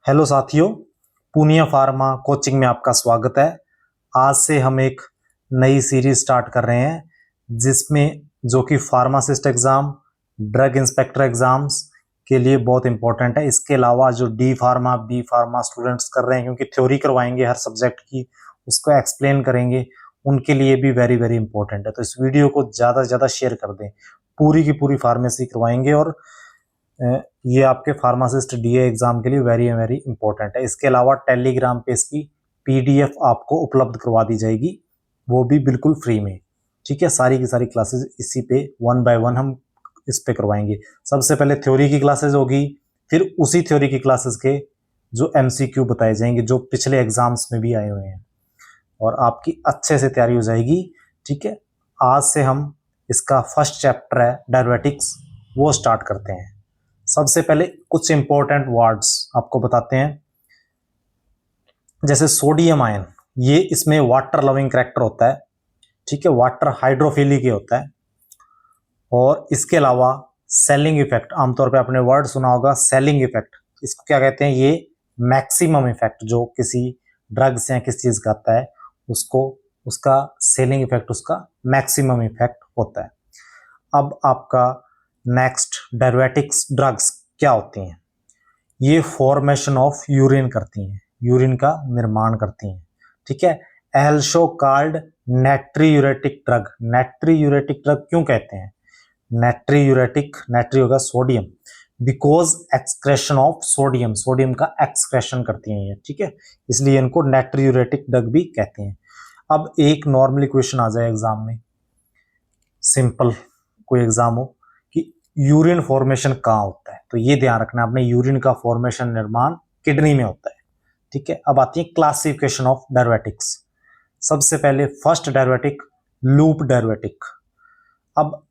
Hello साथियों, Poonia pharma coaching में आपका स्वागत है। आज से हम एक नई सीरीज स्टार्ट कर रहे हैं जिसमें जो कि pharmacist exam, drug inspector exams के लिए बहुत इंपॉर्टेंट है। इसके अलावा जो D pharma, B pharma students कर रहे हैं, क्योंकि थ्योरी करवाएंगे हर सब्जेक्ट की, उसको एक्सप्लेन करेंगे, उनके लिए भी वेरी वेरी इंपॉर्टेंट है। तो इस वीडियो को ज़्यादा से ज़्यादा शेयर कर दें। पूरी की पूरी फार्मेसी करवाएंगे और ये आपके फार्मासिस्ट डीए एग्जाम के लिए वेरी वेरी इंपॉर्टेंट है। इसके अलावा टेलीग्राम पे इसकी पीडीएफ आपको उपलब्ध करवा दी जाएगी, वो भी बिल्कुल फ्री में। ठीक है, सारी की सारी क्लासेस इसी पे वन बाय वन हम इस पे करवाएंगे। सबसे पहले थ्योरी की क्लासेस होगी, फिर उसी थ्योरी की क्लासेस के जो एमसीक्यू बताए जाएंगे जो पिछले एग्जाम्स में भी आए हुए हैं, और आपकी अच्छे से तैयारी हो जाएगी। ठीक है, आज से हम इसका फर्स्ट चैप्टर है डायरेटिक्स, वो स्टार्ट करते हैं। सबसे पहले कुछ इंपॉर्टेंट वर्ड्स आपको बताते हैं, जैसे सोडियम आयन, ये इसमें वाटर लविंग कैरेक्टर होता है। ठीक है, वाटर हाइड्रोफिलिक होता है। और इसके अलावा सेलिंग इफेक्ट, आमतौर पे आपने वर्ड सुना होगा सेलिंग इफेक्ट, इसको क्या कहते हैं? ये मैक्सिमम इफेक्ट जो किसी ड्रग्स या किसी चीज का आता है उसको, उसका सेलिंग इफेक्ट उसका मैक्सिमम इफेक्ट होता है। अब आपका नेक्स्ट, डेरिवेटिक्स ड्रग्स क्या होती हैं? ये फॉर्मेशन ऑफ यूरिन करती हैं, यूरिन का निर्माण करती हैं। ठीक है, एल्शो called natriuretic drug. Natriuretic drug क्यों कहते हैं? नेट्रीयूरेटिक, नेट्री होगा sodium, because excretion of sodium, sodium का एक्सक्रेशन करती हैं ये। ठीक है, इसलिए इनको नेट्रीयूरेटिक ड्रग भी कहते हैं। अब एक नॉर्मली क्वेश्चन आ जाए एग्जाम में, सिंपल कोई एग्जाम हो, कि यूरिन फॉर्मेशन कहाँ होता है, तो ये ध्यान रखना है आपने, यूरिन का फॉर्मेशन निर्माण किडनी में होता है। ठीक है, अब आती है क्लासिफिकेशन ऑफ डेरिवेटिक्स। सबसे पहले फर्स्ट डेरिवेटिक, लूप डेरिवेटिक। अब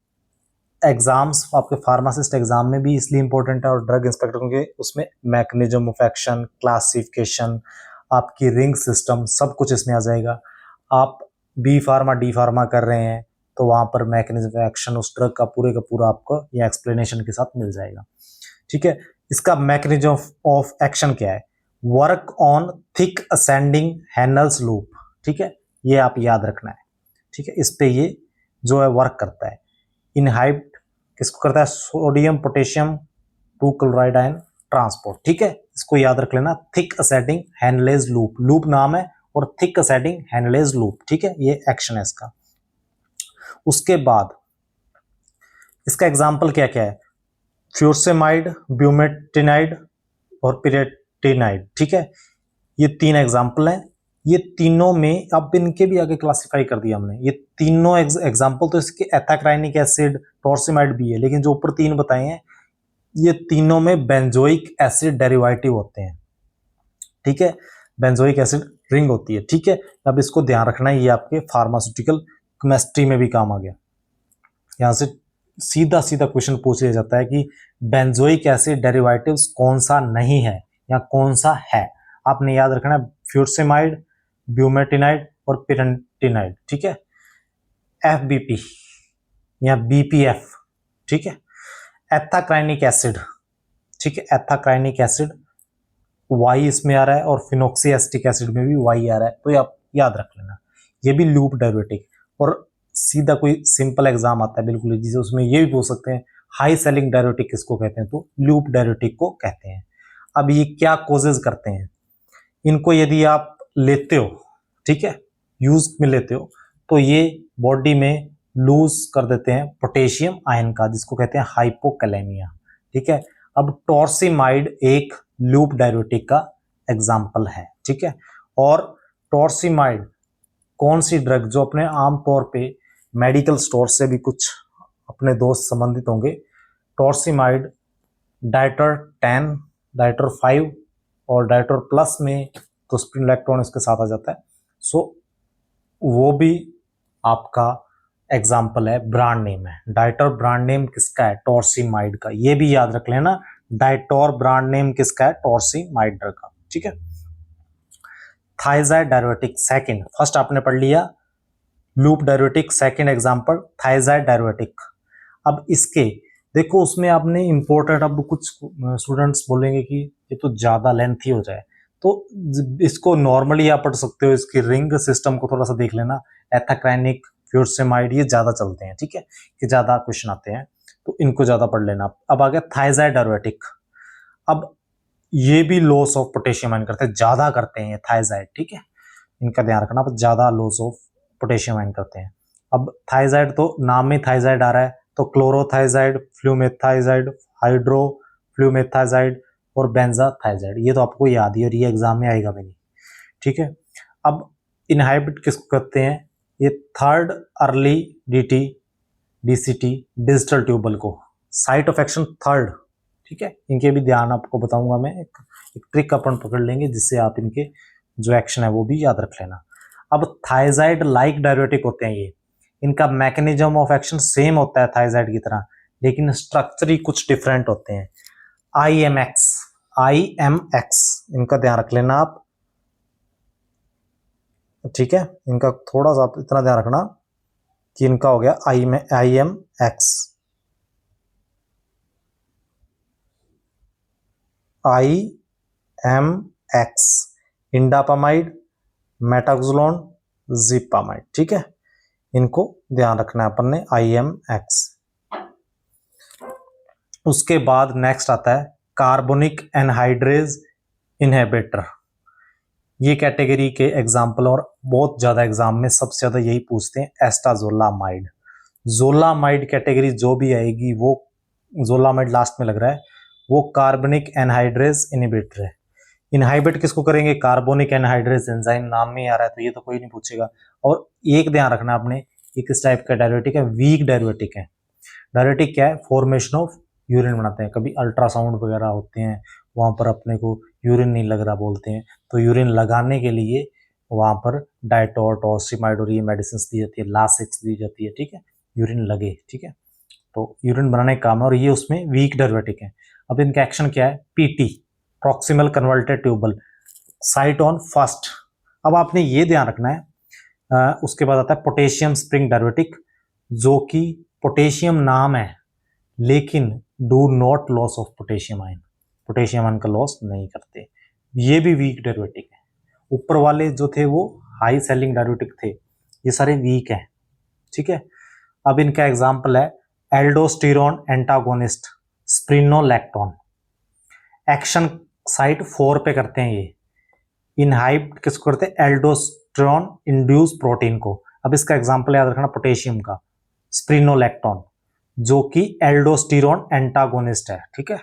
एग्जाम्स आपके फार्मासिस्ट एग्जाम में भी इसलिए इंपॉर्टेंट है और ड्रग इंस्पेक्टर के, उसमें मैकेनिज्म ऑफ एक्शन, क्लासिफिकेशन, आपकी रिंग सिस्टम, सब कुछ इसमें आ जाएगा। आप बी फार्मा, डी फार्मा कर रहे हैं तो वहां पर मैकेनिज्म ऑफ एक्शन उस ड्रग का पूरा आपको ये एक्सप्लेनेशन के साथ मिल जाएगा। ठीक है, इसका मैकेनिज्म ऑफ एक्शन क्या है? Work on thick ascending Henle's loop. ठीक है, ये आप याद रखना है। ठीक है, इस पे ये जो है वर्क करता है। इनहाइबिट किसको करता है? Sodium potassium two chloride ion transport. ठीक है, इसको याद रख लेना, thick ascending Henle's loop, loop नाम है और थिक असेंडिंग हैनलेज लूप। ठीक है, ये एक्शन है इसका। उसके बाद इसका एग्जाम्पल क्या क्या है? फ्यूरसेमाइड, ब्यूमेटिनाइड और पिरेटिनाइड। ठीक है, ये तीन एग्जाम्पल हैं। ये तीनों में अब इनके भी आगे क्लासिफाई कर दिया हमने। ये तीनों एग्जाम्पल तो इसके एथाक्राइनिक एसिड, टॉर्सिमाइड भी है, लेकिन जो ऊपर तीन बताए हैं ये तीनों में बेंजोइक एसिड डेरिवेटिव होते हैं। ठीक है, बेंजोइक एसिड रिंग होती है। ठीक है, अब इसको ध्यान रखना है, ये आपके फार्मास्यूटिकल केमिस्ट्री में भी काम आ गया। यहां से सीधा सीधा क्वेश्चन पूछ लिया जाता है कि बेंजोइक एसिड डेरिवेटिव्स कौन सा नहीं है या कौन सा है। आपने याद रखना है, फ्यूरसेमाइड, ब्यूमेटिनाइड और पिरेटिनाइड। ठीक है, एफबीपी या बीपीएफ। ठीक है, एथाक्राइनिक एसिड। ठीक है, एथाक्राइनिक एसिड वाई इसमें आ रहा है और फिनोक्सी एसिटिक एसिड में भी वाई आ रहा है, तो ये आप याद रख लेना। ये भी लूप डेरिवेटिव। और सीधा कोई सिंपल एग्जाम आता है बिल्कुल, जिसे उसमें ये भी पूछ सकते हैं हाई सेलिंग डेरिवेटिव किसको कहते हैं, तो लूप डेरिवेटिव को कहते हैं। अब ये क्या कोजेज करते हैं? इनको यदि आप लेते हो, ठीक है, यूज में लेते हो, तो ये बॉडी में लूज कर देते हैं पोटेशियम आयन का, जिसको कहते हैं हाइपोकैलेमिया। ठीक है, अब टॉर्सिमाइड एक लूप डेरिवेटिव का एग्जाम्पल है। ठीक है, और टॉर्सिमाइड कौन सी ड्रग, जो अपने आमतौर पे मेडिकल स्टोर से भी कुछ अपने दोस्त संबंधित होंगे, टॉर्सिमाइड डाइटर 10, डाइटर 5 और डाइटर प्लस में तो स्प्रिनलैक्टोन इसके साथ आ जाता है। सो वो भी आपका एग्जाम्पल है, ब्रांड नेम है। डाइटर ब्रांड नेम किसका है? टॉर्सिमाइड का। ये भी याद रख लेना, डाइटोर ब्रांड नेम किसका है? टॉर्सिमाइड का। ठीक है, थाइजाइड डेरिवेटिव सेकंड, फर्स्ट आपने पढ़ लिया loop derivative, second example thiazide derivative. अब इसके देखो, उसमें आपने इंपॉर्टेंट, अब कुछ स्टूडेंट्स बोलेंगे कि ये तो ज्यादा लेंथी हो जाए, तो इसको नॉर्मली आप पढ़ सकते हो, इसकी रिंग सिस्टम को थोड़ा सा देख लेना, एथाक्राइनिक, फ्यूरसेमाइड, ये ज्यादा चलते हैं, ठीक है, कि ज्यादा क्वेश्चन आते हैं, तो इनको ज्यादा पढ़ लेना। अब आ गया थायजाइड डायरेटिक। अब ये भी लॉस ऑफ पोटेशियम आयन करते हैं, ज्यादा करते हैं ये थायजाइड, ठीक है, इनका ध्यान रखना, अब ज्यादा लॉस ऑफ पोटेशियम आयन करते हैं। अब थायजाइड तो नाम में थायजाइड आ रहा है, तो क्लोरोथायजाइड, फ्लूमेथायजाइड, हाइड्रोफ्लूमेथायजाइड और बेंजाथायजाइड, ये तो आपको याद ही, और ये एग्जाम में आएगा भी नहीं, ठीक है। अब इनहाइबिट किसको करते हैं, ये third early DT DCT distal tubule को, साइट ऑफ एक्शन थर्ड, ठीक है, इनके भी ध्यान आपको बताऊंगा मैं, एक ट्रिक अपन पकड़ लेंगे जिससे आप इनके जो एक्शन है वो भी याद रख लेना। अब थायजाइड लाइक डायरेटिक होते हैं ये, इनका मैकेनिज्म ऑफ एक्शन सेम होता है थायजाइड की तरह, लेकिन स्ट्रक्चर ही कुछ डिफरेंट होते हैं। IMX इनका ध्यान रख लेना आप, ठीक है, इनका थोड़ा सा इतना ध्यान रखना कि इनका हो गया IMX, इंडापामाइड, मेटाक्सोलोन, जिपामाइड, ठीक है, इनको ध्यान रखना है अपन ने, IMX। उसके बाद नेक्स्ट आता है कार्बोनिक एनहाइड्रेज इनहिबिटर। ये कैटेगरी के एग्जाम्पल, और बहुत ज्यादा एग्जाम में सबसे ज्यादा यही पूछते हैं, एस्टाजोलामाइड। जोलामाइड कैटेगरी जो भी आएगी वो, जोलामाइड लास्ट में लग रहा है, वो कार्बोनिक एनहाइड्रेज इनहिबिटर है। इनहाइबिट किसको करेंगे, कार्बोनिक एनहाइड्रेज एंजाइम, नाम में आ रहा है तो ये तो कोई नहीं पूछेगा। और एक ध्यान रखना आपने, ये किस टाइप का डायरेटिक है, वीक डायरेटिक है। डायरेटिक क्या है, फॉर्मेशन ऑफ यूरिन बनाते हैं, कभी अल्ट्रासाउंड वगैरह होते हैं वहां पर अपने को यूरिन नहीं लग रहा बोलते हैं, तो यूरिन लगाने के लिए वहां पर डाइटोट और सिमाइड और ये मेडिसिन दी जाती है, लासिक्स दी जाती है, ठीक है, यूरिन लगे, ठीक है, तो यूरिन बनाने का काम है, और ये उसमें वीक डायरेटिक है। अब इनका एक्शन क्या है, PT proximal convoluted tubule, site on first. अब आपने ये ध्यान रखना है, उसके बाद आता है पोटेशियम स्प्रिंग डायरेटिक, जो कि पोटेशियम नाम है लेकिन do not loss of potassium ion, potassium ion का लॉस नहीं करते, ये भी वीक डायरेटिक है। ऊपर वाले जो थे वो हाई सेलिंग डायरेटिक थे, ये सारे वीक हैं, ठीक है। अब इनका एग्जांपल है एल्डोस्टेरोन एंटागोनिस्ट, स्प्रिनोलैक्टोन, एक्शन साइट 4 पे करते हैं ये। इनहाइब किसको करते हैं, एल्डोस्टेरोन इंड्यूस प्रोटीन को। अब इसका एग्जांपल याद रखना पोटेशियम का, स्प्रिनोलैक्टोन, जो कि एल्डोस्टेरोन एंटागोनिस्ट है, ठीक है।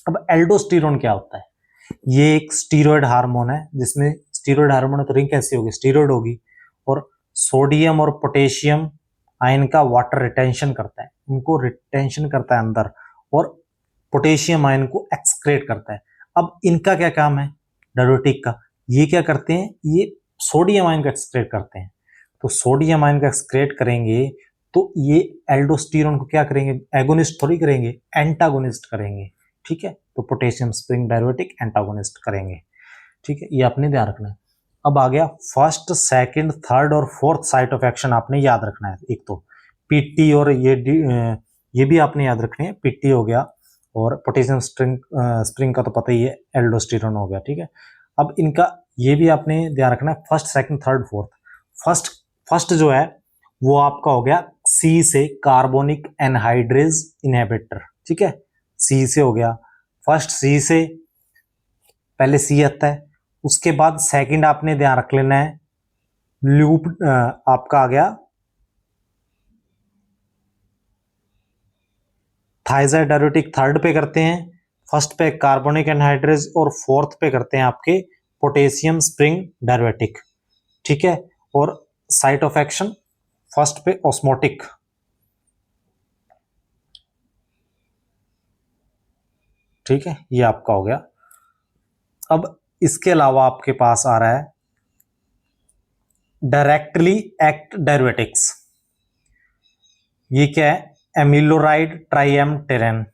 अब एल्डोस्टेरोन क्या होता है, ये एक स्टीरॉयड हार्मोन है, जिसमें स्टीरॉयड हार्मोन है तो रिंग कैसी होगी, स्टीरॉयड होगी, और सोडियम और पोटेशियम आयन का वाटर रिटेंशन करता है, उनको रिटेंशन करता है अंदर, और पोटेशियम आयन को एक्सक्रेट करता है। अब इनका क्या काम है डायरेटिक का, ये क्या करते हैं, ये सोडियम आयन को एक्सक्रेट करते हैं, तो सोडियम आयन को एक्सक्रेट करेंगे तो ये एल्डोस्टेरोन को क्या करेंगे, एगोनिस्ट थोड़ी करेंगे, एंटागोनिस्ट करेंगे, ठीक है, तो पोटेशियम स्प्रिंग डायरेटिक एंटागोनिस्ट करेंगे, ठीक है, ये आपने ध्यान रखना है। अब आ गया फर्स्ट, सेकंड, थर्ड और फोर्थ साइट ऑफ एक्शन आपने याद रखना है। एक तो PT और ये भी आपने याद रखनी है, PT हो गया, और पोटेशियम स्प्रिंग का तो पता ही है, एल्डोस्टेरोन हो गया, ठीक है। अब इनका ये भी आपने ध्यान रखना है, first, second, third, fourth. First जो है वो आपका हो गया C से, कार्बोनिक एनहाइड्रेज इनहिबिटर, ठीक है, C से हो गया, फर्स्ट C से, पहले C आता है। उसके बाद सेकंड आपने ध्यान रख लेना है, लूप आपका आ गया थायजाइड डायरेटिक, थर्ड पे करते हैं, फर्स्ट पे कार्बोनिक एनहाइड्रेज, और फोर्थ पे करते हैं आपके पोटेशियम स्प्रिंग डायरेटिक, ठीक है, और साइट ऑफ एक्शन फर्स्ट पे ऑस्मोटिक, ठीक है, ये आपका हो गया। अब इसके अलावा आपके पास आ रहा है डायरेक्टली एक्ट डायरेटिक्स। ये क्या है, एमिलोराइड ट्राइएमटेरेन,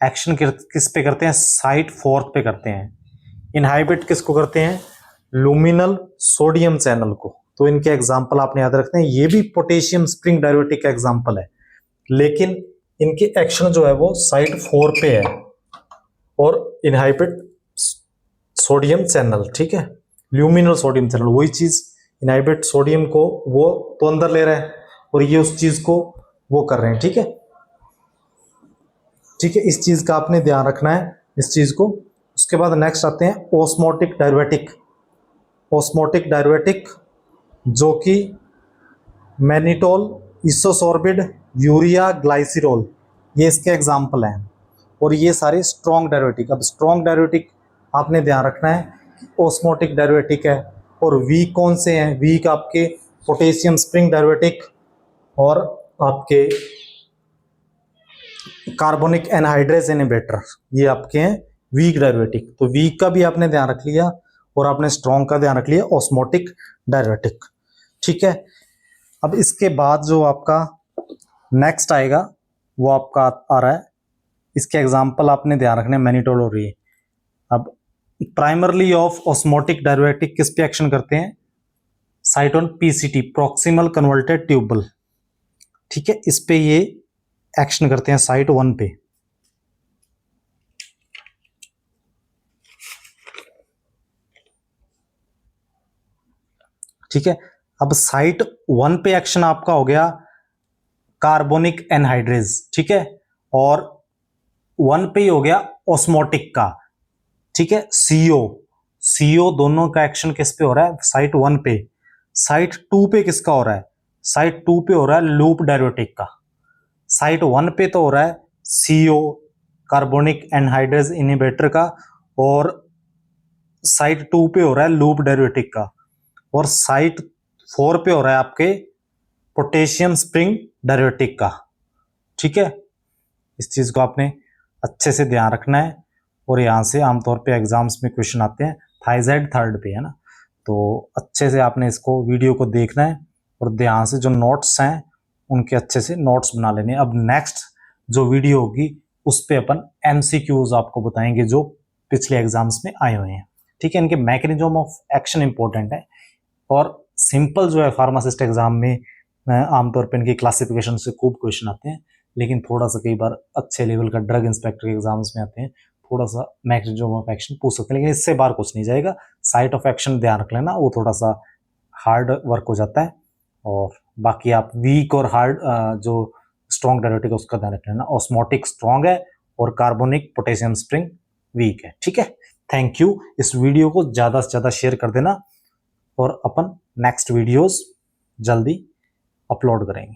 एक्शन किस पे करते हैं, साइट 4 पे करते हैं। इनहाइबिट किसको करते हैं, लुमिनल सोडियम चैनल को। तो इनके एग्जाम्पल आपने याद रखते हैं, ये भी पोटेशियम स्प्रिंग डायरेटिक का एग्जाम्पल है, लेकिन इनके एक्शन जो है वो साइट 4 पे है, और इनहाइबिट सोडियम चैनल, ठीक है, ल्यूमिनल सोडियम चैनल, वही चीज इनहाइबिट सोडियम को वो तो अंदर ले रहा है और ये उस चीज को वो कर रहे हैं, ठीक है। ठीक है, इस चीज का आपने ध्यान रखना है, इस चीज को। उसके बाद नेक्स्ट आते हैं ओस्मोटिक डायरेटिक। ओस्मोटिक डायरेटिक जो कि मैनिटोल, इसोसोर्बिड, यूरिया, ग्लाइसिरोल, ये इसके एग्जाम्पल हैं। और ये सारे स्ट्रॉन्ग डायरेटिक। अब स्ट्रॉन्ग डायरेटिक आपने ध्यान रखना है कि ओस्मोटिक डायरेटिक है। और वीक कौन से हैं? वीक आपके पोटेशियम स्प्रिंग डायरेटिक और आपके कार्बोनिक एनहाइड्रेज इनहिबिटर, ये आपके हैं वीक डायरेटिक। तो वीक का भी आपने ध्यान रख लिया और आपने स्ट्रॉन्ग का ध्यान रख लिया, ओस्मोटिक डायरेटिक, ठीक है। अब इसके बाद जो आपका नेक्स्ट आएगा वो आपका आ रहा है, इसके एग्जाम्पल आपने ध्यान रखने, मैनिटोल और ये। अब प्राइमरली ऑफ ऑस्मोटिक डायरेटिक किस पे एक्शन करते हैं? Site on PCT, proximal convoluted tubule, ठीक है, इस पे ये एक्शन करते हैं साइट 1 पे। ठीक है, अब साइट 1 पे एक्शन आपका हो गया कार्बोनिक एनहाइड्रेज, ठीक है, और 1 पे ही हो गया ऑस्मोटिक का, ठीक है, सीओ दोनों का एक्शन किस पे हो रहा है? साइट 1 पे। साइट 2 पे किसका हो रहा है? साइट 2 पे हो रहा है लूप डायरेटिक का। साइट 1 पे तो हो रहा है सीओ, कार्बोनिक एनहाइड्रेज इनहिबिटर का, और साइट 2 पे हो रहा है लूप डायरेटिक का, और साइट 4 पे हो रहा है आपके पोटेशियम स्प्रिंग डायरेटिक का, ठीक है। इस चीज को आपने अच्छे से ध्यान रखना है। और यहां से आमतौर पे एग्जाम्स में क्वेश्चन आते हैं थाइजाइड 3rd पे, है ना। तो अच्छे से आपने इसको वीडियो को देखना है और ध्यान से जो नोट्स हैं उनके अच्छे से नोट्स बना लेने। अब नेक्स्ट जो वीडियो होगी उस पे अपन एमसीक्यूज आपको बताएंगे जो पिछले एग्जाम्स में आए हुए हैं, ठीक है। इनके मैकेनिज्म ऑफ एक्शन इंपॉर्टेंट है। और सिंपल जो है फार्मासिस्ट एग्जाम में आमतौर पर इनकी क्लासिफिकेशन से खूब क्वेश्चन आते हैं, लेकिन थोड़ा सा कई बार अच्छे लेवल का ड्रग इंस्पेक्टर के एग्जाम्स में आते हैं, थोड़ा सा मैकेनिज्म ऑफ एक्शन पूछ सकते हैं, लेकिन इससे बाहर कुछ नहीं जाएगा। साइट ऑफ एक्शन ध्यान रख लेना, वो थोड़ा सा हार्ड वर्क हो जाता है। और बाकी आप वीक और हार्ड जो स्ट्रॉन्ग डायरेटिक है उसका ध्यान रख लेना। ऑस्मोटिक स्ट्रॉन्ग है और कार्बोनिक पोटेशियम स्प्रिंग वीक है, ठीक है। Thank you. इस वीडियो को ज्यादा से ज्यादा शेयर कर देना और अपन नेक्स्ट वीडियोस जल्दी अपलोड करेंगे।